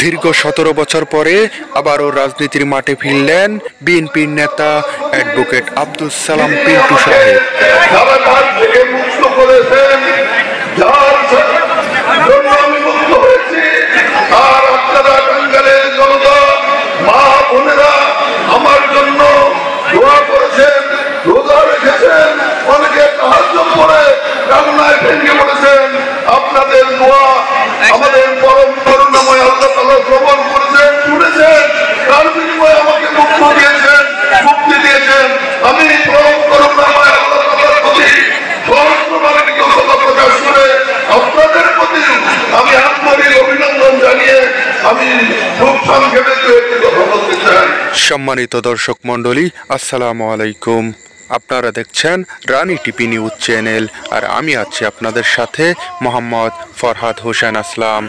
দীর্ঘ 17 বছর পরে আবারও রাজনীতির মাঠে ফিরলেন বিএনপির নেতা অ্যাডভোকেট আব্দুস সালাম পিন্টু সাহেব। আমার জন্য দোয়া করেছেন, রোজা রেখেছেন, অনেকে সাহায্য করে কান্নায় ভেঙে পড়েছেন। আপনাদের দোয়া আমাদের পরম করুণাময় আল্লাহ তাআলা গ্রহণ করেছেন, শুনেছেন, তার বিনিময়ে আমাকে মুক্তি দিয়েছেন। আমি পরম করুণাময় আল্লাহ তাআলার প্রতি সহস্রভাবে কৃতজ্ঞতা প্রকাশ করে আপনাদের প্রতি আমি আন্তরিক অভিনন্দন জানিয়ে আমি খুব সংক্ষেপে একটি কথা বলতে চাই। সম্মানিত দর্শক মণ্ডলী, আসসালামু আলাইকুম। আপনারা দেখছেন রানী টিভি নিউজ চ্যানেল, আর আমি আছি আপনাদের সাথে মোহাম্মদ ফরহাদ হোসেন আসলাম।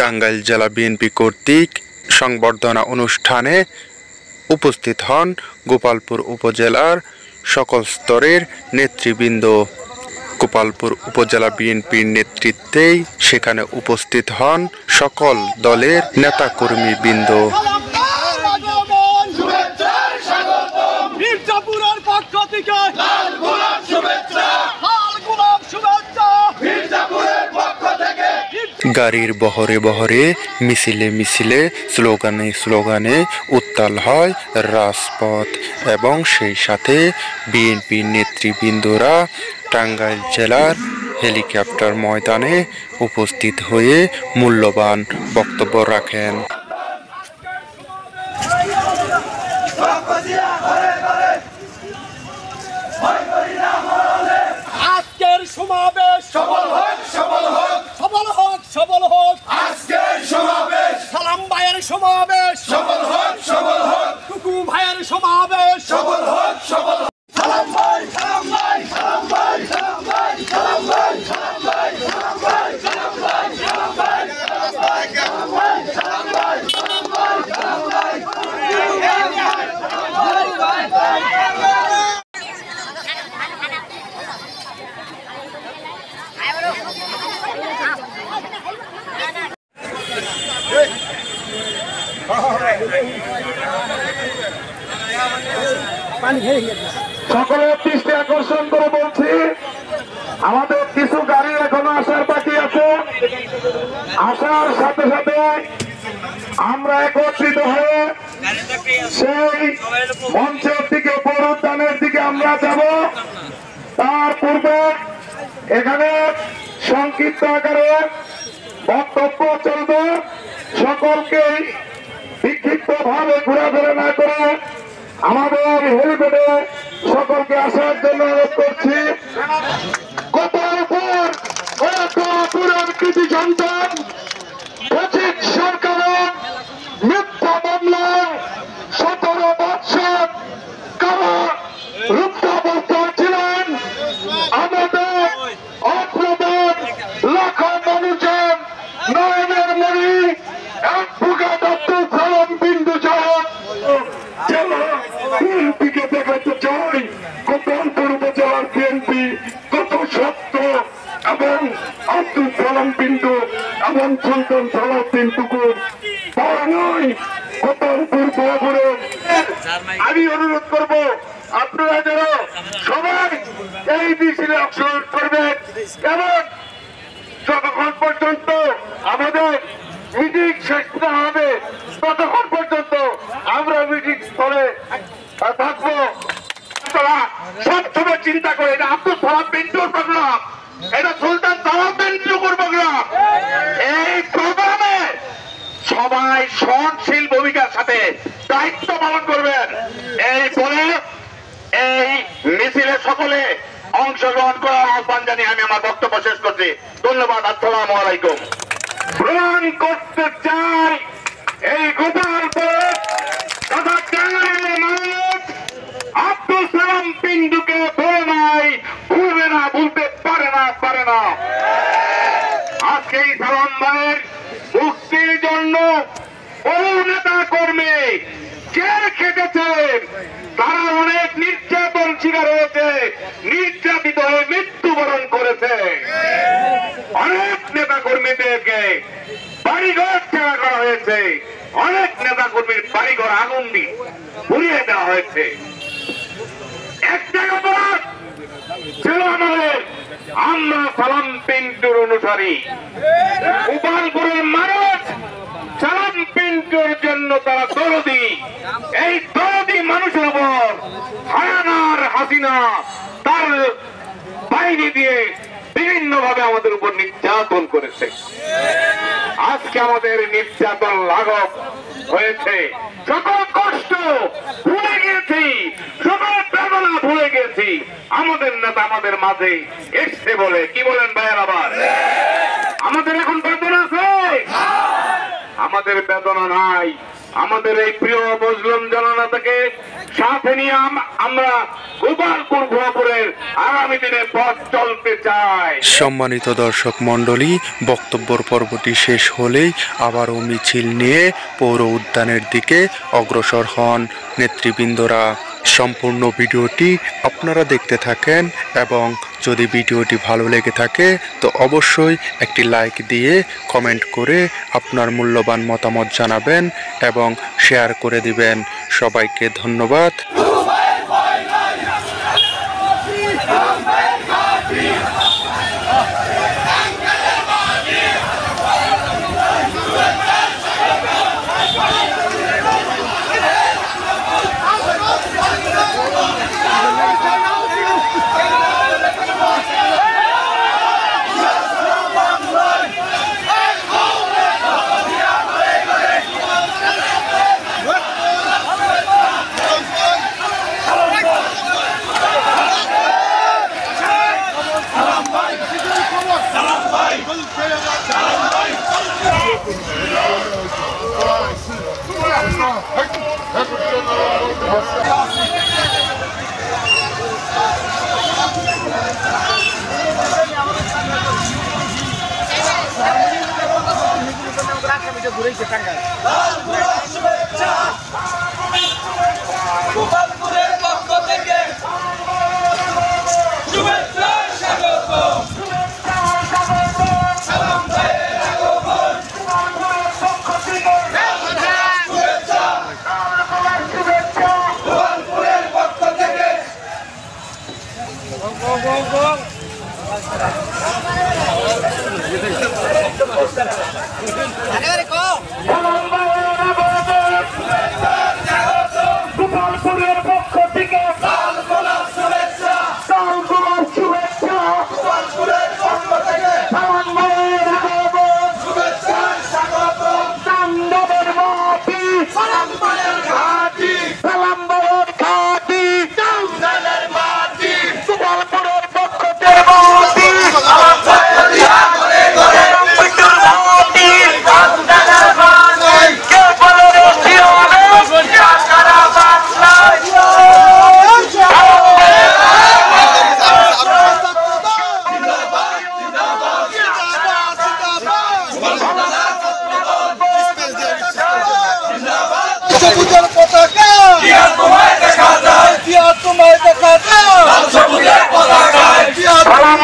টাঙ্গাইল জেলা বিএনপি কর্তৃক সংবর্ধনা অনুষ্ঠানে উপস্থিত হন গোপালপুর উপজেলার সকল স্তরের নেতৃবৃন্দ। গোপালপুর উপজেলা বিএনপির নেতৃত্বেই সেখানে উপস্থিত হন সকল দলের নেতাকর্মীবৃন্দ। গাড়ির বহরে বহরে, মিছিলে মিছিলে, স্লোগানে স্লোগানে উত্তাল হয় রাজপথ, এবং সেই সাথে বিএনপির নেতৃবৃন্দরা টাঙ্গাইল জেলার হেলিকপ্টার ময়দানে উপস্থিত হয়ে মূল্যবান বক্তব্য রাখেন। আজকের সমাবেশ সফল হোক, সফল হোক, সফল হোক, সফল হোক। আজকের সমাবেশ সালাম ভাইয়ের সমাবেশ সফল হোক, সফল হোক। টুকু ভাইয়ের সমাবেশ সফল হোক, সফল হোক। সালাম ভাই, সালাম ভাই, সালাম ভাই, সালাম ভাই, সালাম ভাই, সালাম ভাই, সালাম ভাই, সালাম ভাই, সালাম ভাই, সালাম ভাই, সালাম ভাই, সালাম ভাই, সালাম ভাই, সালাম ভাই। সকলের দৃষ্টি আকর্ষণ করে বলছি, আমাদের কিছু গাড়ি এখনো আসার বাকি আছে। আসার সাথে সাথে আমরা একত্রিত হয়ে সেই মঞ্চের দিকে, বড়দানের দিকে আমরা যাব। তার পূর্বে এখানে সংক্ষিপ্ত আকারে বক্তব্য চলবে। সকলকে বিক্ষিপ্ত ভাবে ঘোরাফেরা না করে আমাদের হেলিপ্যাডে সকলকে আসার জন্য অনুরোধ করছি। কৃতি সন্তান পঁচিশ সরকারের মিথ্যা মামলায় 17 বছর কারা রুদ্ধ অবস্থায় ছিলেন। আমাদের আপনাদের লাখো মানুষের নয়নের মণি অ্যাডভোকেট আব্দুস সালাম পিন্টু সাহেব জেলা বিএনপিকে দেখাতে চাই গোপালপুর উপজেলার বিএনপি কত সত্য, এবং আব্দুস সালাম পিন্টু এবং সুলতান সালাউদ্দিন টুকুর পাওয়া নয় গোপালপুর বরাবরে। আমি অনুরোধ করব আপনারা যেন সবাই এই মিছিলে অংশগ্রহণ করবেন, এবং যতক্ষণ পর্যন্ত আমাদের মিটিং শেষ না হবে ততক্ষণ পর্যন্ত আমরা মিটিং স্থলে থাকবো। সবসময় চিন্তা করে এটা আব্দুস সালাম পিন্টুর প্রোগ্রাম, এটা সুলতান সালাউদ্দিন টুকুর প্রোগ্রাম। এই প্রোগ্রামে সবাই সহনশীল ভূমিকার সাথে দায়িত্ব পালন করবেন। এই বলে এই মিছিলে সকলে অংশগ্রহণ করার আহ্বান জানিয়ে আমি আমার বক্তব্য শেষ করছি। ধন্যবাদ। আসসালামু আলাইকুম। প্রমাণ করতে চাই এই গোপালপুর তথা টাঙ্গাইলের মানুষ আব্দুস সালাম পিন্টুকে ভুলে নাই, ভুলবে না, ভুলতে পারে না। এই সালাম ভাইয়ের মুক্তির জন্য বহু নেতা কর্মী জেল খেটেছেন, তারা অনেক নির্যাতন শিকার হয়েছে, নির্যাতিত হয়ে মৃত্যুবরণ করেছে। অনেক নেতা কর্মীদেরকে বাড়িঘর ছেড়া করা হয়েছে, অনেক নেতা কর্মীর বাড়িঘর আগুন দিয়ে পুড়িয়ে দেওয়া হয়েছে। একটাই অপরাধ ছিল আমাদের, আমরা সালাম পিন্টুর অনুসারী। গোপালপুরের মানুষ সালাম পিন্টুর জন্য তারা দরদি। এই দরদি মানুষের উপর হায়ানার হাসিনা তার বাহিনী দিয়ে বিভিন্ন ভাবে আমাদের উপর নির্যাতন করেছে। আজকে আমাদের নির্যাতন লাঘব হয়েছে, সকল কষ্ট ভুলে গিয়েছি, সকল বেদনা ভুলে গেছি। আমাদের নেতা আমাদের মাঝে এসছে বলে, কি বলেন ভাইয়ের? আবার আমাদের এখন বেদনা আছে? আমাদের বেদনা নাই। আমাদের এই প্রিয় মুসলিম জনতাকে সাথে নিয়ে আমরা গোপালপুর ভুয়াপুরের আগামী দিনে পথ চলতে চাই। সম্মানিত দর্শক মণ্ডলী, বক্তব্যের পর্বটি শেষ হলেই আবারও মিছিল নিয়ে পৌর উদ্যানের দিকে অগ্রসর হন নেতৃবৃন্দরা। সম্পূর্ণ ভিডিওটি আপনারা দেখতে থাকেন এবং যদি ভিডিওটি ভালো লেগে থাকে তো অবশ্যই একটি লাইক দিয়ে কমেন্ট করে আপনার মূল্যবান মতামত জানাবেন এবং শেয়ার করে দিবেন। সবাইকে ধন্যবাদ। গোপালপুরের পক্ষ থেকে শুভেচ্ছা স্বাগতম। সালাম ভাইয়ের আগমন, শুভেচ্ছা গোপালপুরের পক্ষ থেকে। গোপালপুরের পক্ষ থেকে শুভেচ্ছা কালকুমার শুভেচ্ছা, গোপালপুরের পক্ষ থেকে সালাম ভাইয়ের আগমন, শুভেচ্ছা স্বাগতম। তাণ্ডবের মাটি, সালাম ভাইয়ের ঘাটি, সালাম ভাইয়ের ঘাটি, টাঙ্গাইলের মাটি, গোপালপুরের পক্ষ থেকে মাটি, সালাম ভাইয়ের ঘরে ঘরে পিটুর মাটি, টাঙ্গাইলের মাটি, কে বলে রে শিয়ালে, সারা বাংলায় সবুজের পতাকা তোমায় দেখা যায়, তোমায় দেখা যায় সবুজের পতাকায় সালাম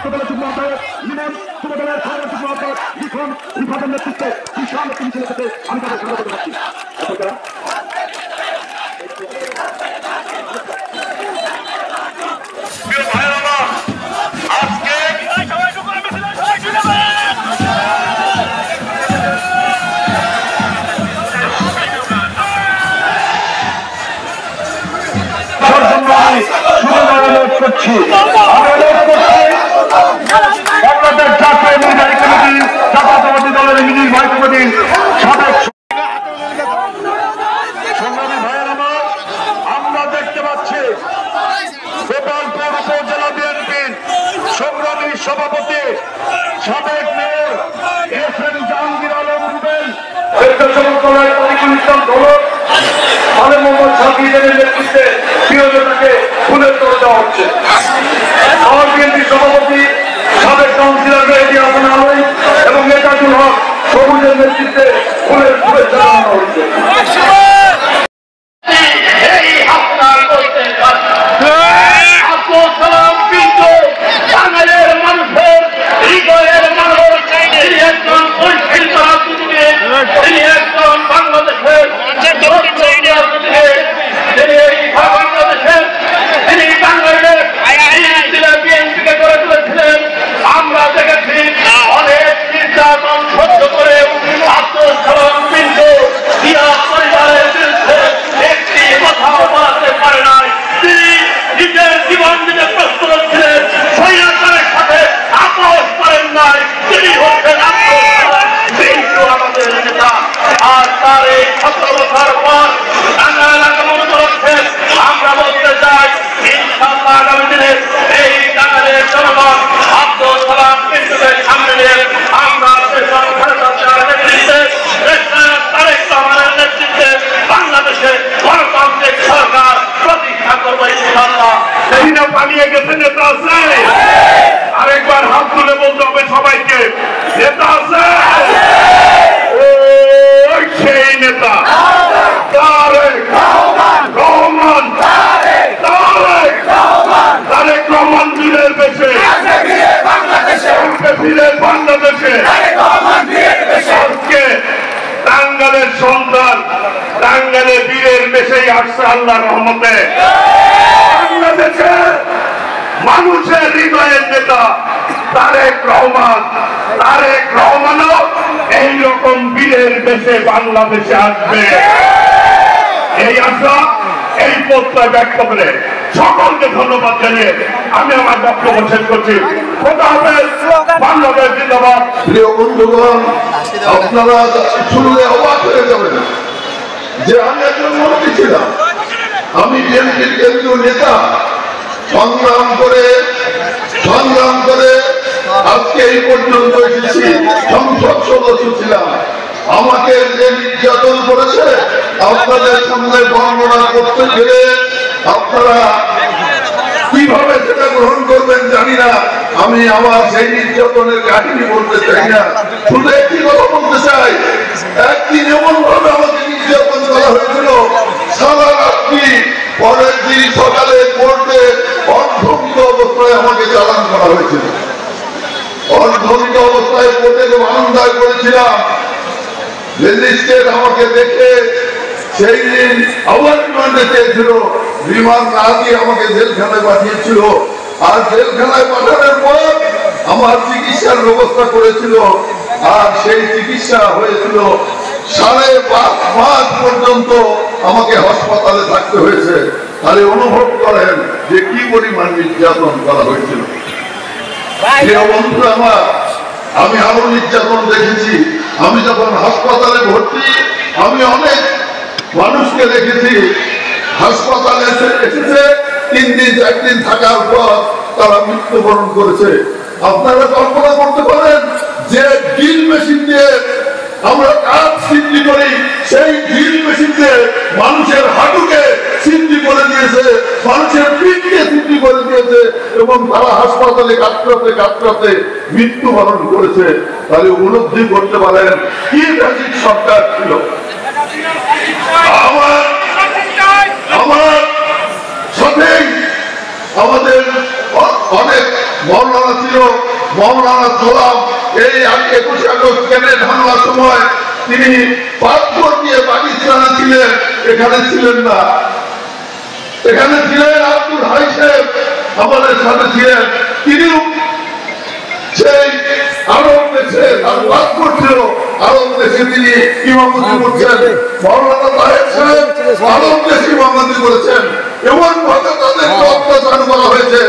ছাত্রদলের যুগ্ম আহ্বায়ক লিমন, যুবদলের সাধারণ যুগ্ম আহ্বায়ক লিখন, রিফাতের নেতৃত্বে বিশাল একটি মিছিল থেকে আমি তাদের স্বাগত জানাচ্ছি। বাংলাদেশ জাতীয় নির্বাহী কমিটি জাতীয়তাবাদী দলের মিছিল ভাই কমিটির সাবেক সংগ্রামী ভাইয়ের আমার, আমরা দেখতে পাচ্ছি গোপালপুর উপজেলা বিএনপির সংগ্রামী সভাপতি সাবেক mayor S M Jahangir Alam Rubel, Mohammad শাকিরের নেতৃত্বে প্রিয়জনকে ফুলের তোড়া দেওয়া হচ্ছে। আমার বিএনপির সভাপতি সাবেক কাউন্সিলর মেহেদী হাসান আলম এবং নেতাজুল হক সবুজের নেতৃত্বে ফুলের শুভেচ্ছা জানানো হচ্ছে। পালিয়ে গেছে নেতা আছে, আরেকবার হাত তুলে বলতে হবে সবাইকে, নেতা আছে, সেই নেতা তারেক রহমান, তারেক রহমান বীরের বেশে বাংলাদেশে আজকে টাঙ্গালের সন্তান, টাঙ্গালে বীরের বেশেই আসছে আল্লাহ রহমতে। বাংলাদেশে মানুষের হৃদয়ের নেতা তারেক রহমান, তারেক রহমানও এইরকম বীরের বেশে বাংলাদেশে আসবে, এই আশা এই প্রত্যয় ব্যক্ত করে সকলকে ধন্যবাদ জানিয়ে আমি আমার বক্তব্য শেষ করছি। বাংলাদেশ জিন্দাবাদ। প্রিয় বন্ধুগণ, আপনারা শুনলে অবাক হয়ে যাবেন যে আমি একজন মন্ত্রী ছিলাম, আমি বিএনপির কেন্দ্রীয় নেতা, সংগ্রাম করে আজকে এই পর্যন্ত এসেছি, সংসদ সদস্য ছিলাম। আমাকে যে নির্যাতন করেছে আপনাদের সামনে বর্ণনা করতে গেলে আপনারা কিভাবে সেটা গ্রহণ করবেন জানি না। আমি আমার সেই নির্যাতনের কাহিনী বলতে চাই না, শুধু একটি কথা বলতে চাই। একদিন এমন ভাবে আমাকে নির্যাতন করা হয়েছিল, সারা রাত্রি, পরের দিন সকালে কোর্টে অর্ধমিত অবস্থায় আমাকে চালান করা হয়েছিল। অর্ধমিত অবস্থায় কোর্টে বারান্দায় করেছিলাম। ম্যাজিস্ট্রেট আমাকে দেখে সেই দিন আবার রিমান্ডে চেয়েছিল, রিমান্ড না দিয়ে আমাকে জেলখানায় পাঠিয়েছিল। আর জেলখানায় পাঠানোর পর আমার চিকিৎসার ব্যবস্থা করেছিল, আর সেই চিকিৎসা হয়েছিল 5.5 মাস পর্যন্ত আমাকে হাসপাতালে থাকতে হয়েছে। তাহলে অনুভব করেন যে কি পরিমাণ নির্যাতন করা হয়েছিল। বন্ধুরা আমার, আমি আরো নির্যাতন দেখেছি। আমি যখন হাসপাতালে ভর্তি, আমি অনেক মানুষকে দেখেছি হাসপাতালে এসেছে 3 দিন 4 দিন থাকার পর তারা মৃত্যুবরণ করেছে। আপনারা কল্পনা করতে পারেন যে ড্রিল মেশিন দিয়ে আমরা কাজ সিদ্ধি করি, সেই ড্রিল মেশিন দিয়ে মানুষের হাঁটুকে সিদ্ধি করে দিয়েছে, মানুষের পিঠকে সিদ্ধি করে দিয়েছে, এবং তারা হাসপাতালে কাতরাতে মৃত্যুবরণ করেছে। তাহলে উপলব্ধি করতে পারেন কি ফ্যাসিস্ট সরকার ছিল। আমার সাথে আমাদের অনেক মৌলানা ছিল, মৌলানা সালাম এই 21 আগস্ট গ্রেনেড হামলার সময় তিনি পাসপোর্ট নিয়ে পাকিস্তানে ছিলেন, এখানে ছিলেন না। এখানে ছিলেন আব্দুল হাই সাহেব, আমাদের সাথে ছিলেন। তিনি সেই আরব দেশে তার পাসপোর্ট ছিল, আরব দেশে তিনি ইমামতি করছেন। মৌলানা তাহের সাহেব আরব দেশে ইমামতি করেছেন। এমন ভাবে তাদেরকে অত্যাচার করা হয়েছে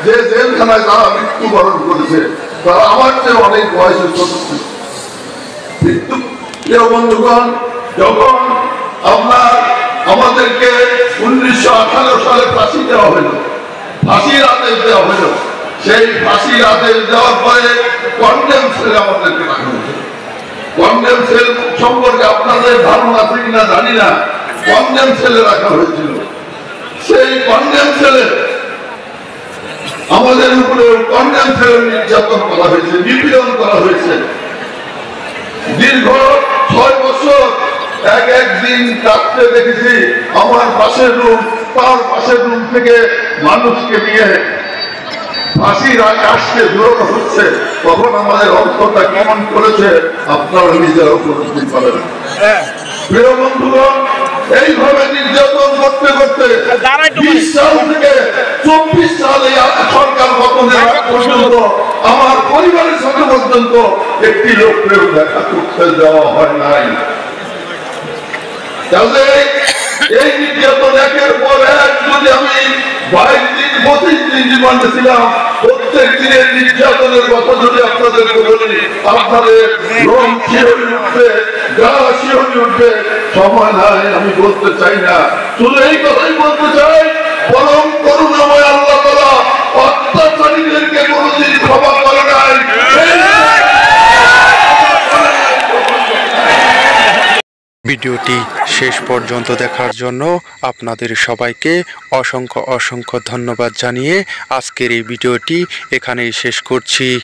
যে জেলখানায় তারা মৃত্যুবরণ করেছে। তারা আমার চেয়ে অনেক বয়সের ছোট ছিল। বন্ধুগণ, যখন আপনার আমাদেরকে 1918 সালে ফাঁসি দেওয়া হলো, ফাঁসির আদেশ দেওয়া হলো, সেই ফাঁসির আদেশ দেওয়ার পরে কন্ডেম সেলে আমাদেরকে রাখা হয়েছে। কন্ডেম সেল সম্পর্কে আপনাদের ধারণা আছে কিনা জানি না, কন্ডেম সেলে রাখা হয়েছিল। সেই কন্ডেম সেলে আমাদের উপরে কন্ডেম সেলে নির্যাতন করা হয়েছে, নিপীড়ন করা হয়েছে। দীর্ঘ 6 বছর একদিন রাত্রে দেখেছি আমার পাশের রুম, তার পাশের রুম থেকে মানুষকে নিয়ে ফাঁসির আকাশকে ঝুলানো হচ্ছে। তখন আমাদের অর্থটা কেমন করেছে আপনারা নিজেরা উপলব্ধি করেন। প্রিয় বন্ধুগণ, এইভাবে নির্যাতন করতে করতে 20 সাল থেকে 24 সালে সরকার পতনের আগ পর্যন্ত আমার পরিবারের সাথে পর্যন্ত একটি লোককেও দেখা করতে দেওয়া হয় নাই। এই নির্যাতন একের পর এক, যদি আমি 22 দিন 25 দিন জীবনে ছিলাম, প্রত্যেক দিনের নির্যাতনের কথা যদি আপনাদের বলি, আপনাদের রং শিহরি উঠবে, গা শিহরি উঠবে। সময় নাই, আমি বলতে চাই না, শুধু এই কথাই বলতে চাই, পরম করুণাময় আল্লাহ তাআলা অত্যাচারীদেরকে কোনোদিন ক্ষমা করে নাই। ভিডিওটি শেষ পর্যন্ত দেখার জন্য আপনাদের সবাইকে অসংখ্য ধন্যবাদ জানিয়ে আজকের এই ভিডিওটি এখানেই শেষ করছি।